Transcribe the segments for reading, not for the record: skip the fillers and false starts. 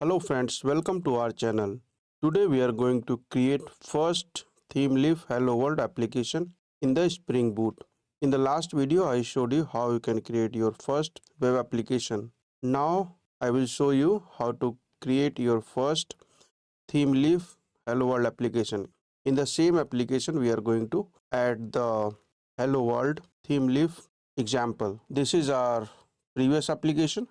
Hello friends, welcome to our channel. Today we are going to create first Thymeleaf Hello World application in the Spring Boot. In the last video I showed you how you can create your first web application. Now I will show you how to create your first Thymeleaf Hello World application. In the same application we are going to add the Hello World Thymeleaf example. This is our previous application,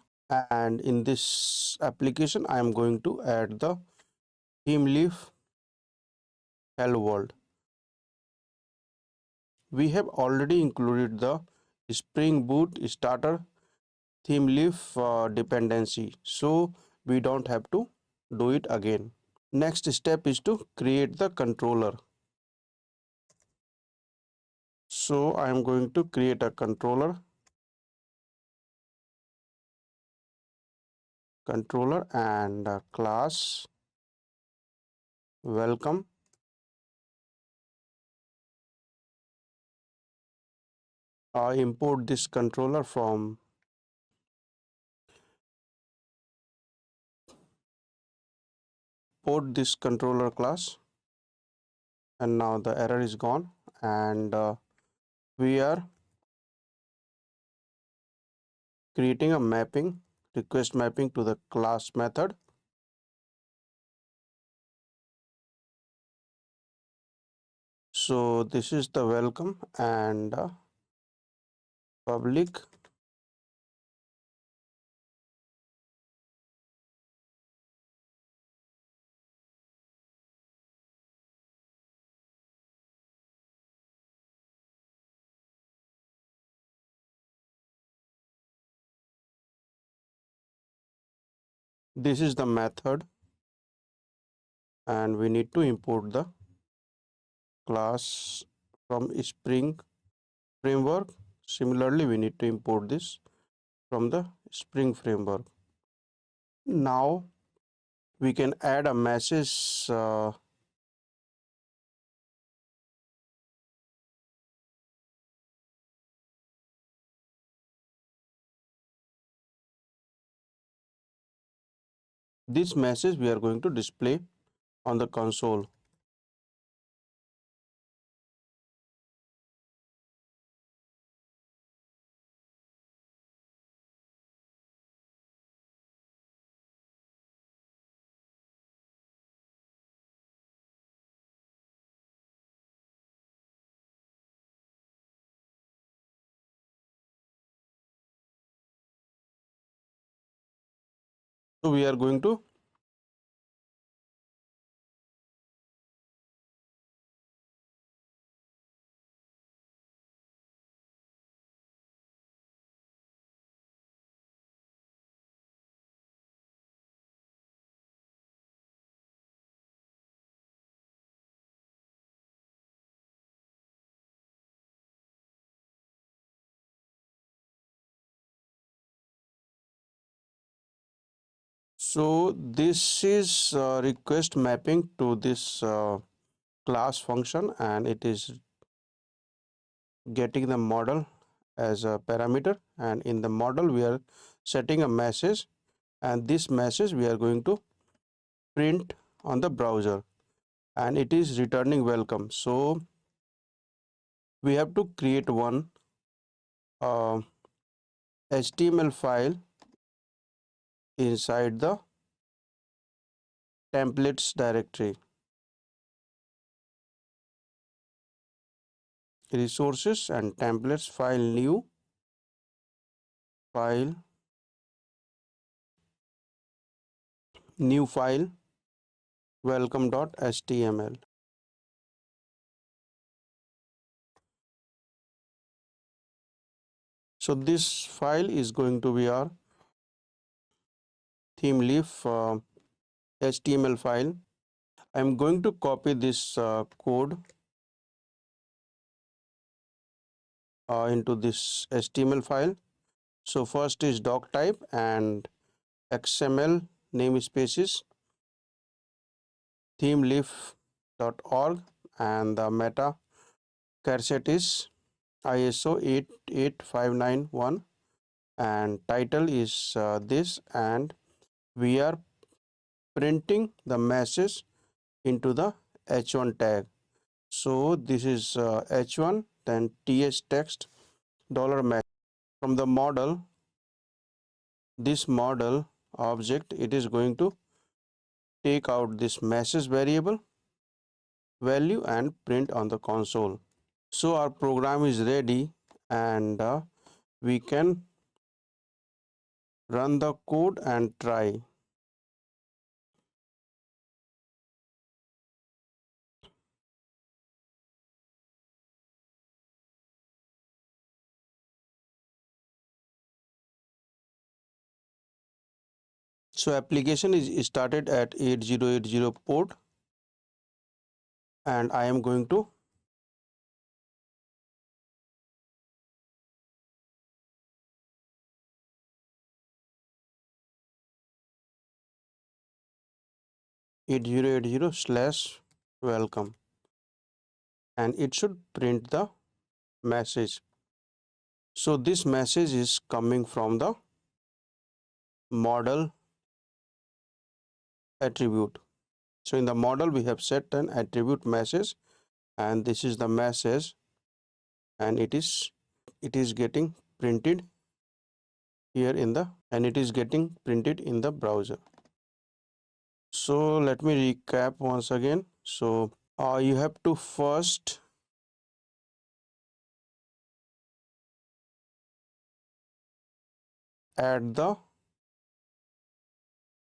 and in this application I am going to add the Thymeleaf Hello World. We have already included the Spring Boot starter Thymeleaf dependency, so we don't have to do it again. Next step is to create the controller. So I am going to create a controller and a class welcome. I import this controller from this controller class, and now the error is gone, and we are creating a mapping, request mapping to the class method. So this is the welcome and public. This is the method, and we need to import the class from Spring framework. Similarly, we need to import this from the Spring framework. Now we can add a message. This message we are going to display on the console. So we are going to so this is request mapping to this class function, and it is getting the model as a parameter, and in the model we are setting a message, and this message we are going to print on the browser, and it is returning welcome. So we have to create one uh, HTML file inside the templates directory. Resources and templates file, new file, welcome.html. So this file is going to be our Thymeleaf HTML file. I'm going to copy this code into this HTML file. So first is doc type and XML namespaces thymeleaf.org, and the meta charset is ISO 88591, and title is this, and we are printing the message into the h1 tag. So this is h1, then th text dollar $message. From the model, this model object, it is going to take out this message variable value and print on the console. So our program is ready, and we can run the code and try. So application is started at 8080 port, and I am going to 8080/welcome, and it should print the message. So this message is coming from the model attribute. So in the model we have set an attribute message, and this is the message, and it is getting printed here in the, and it is getting printed in the browser. So let me recap once again. So you have to first add the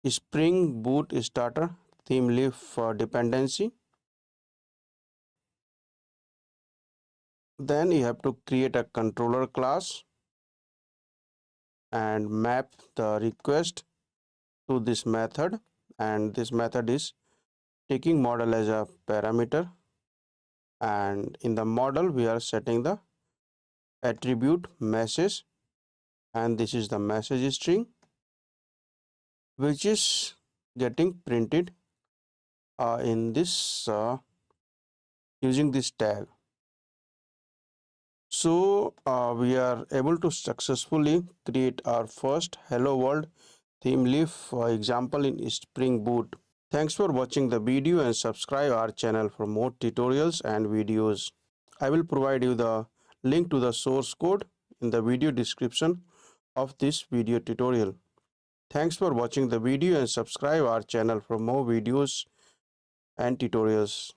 Spring Boot Starter Thymeleaf dependency. Then you have to create a controller class and map the request to this method, and this method is taking model as a parameter, and in the model we are setting the attribute message, and this is the message string which is getting printed in this using this tag. So we are able to successfully create our first Hello World Thymeleaf example in Spring Boot. Thanks for watching the video, and subscribe our channel for more tutorials and videos. I will provide you the link to the source code in the video description of this video tutorial. Thanks for watching the video, and subscribe our channel for more videos and tutorials.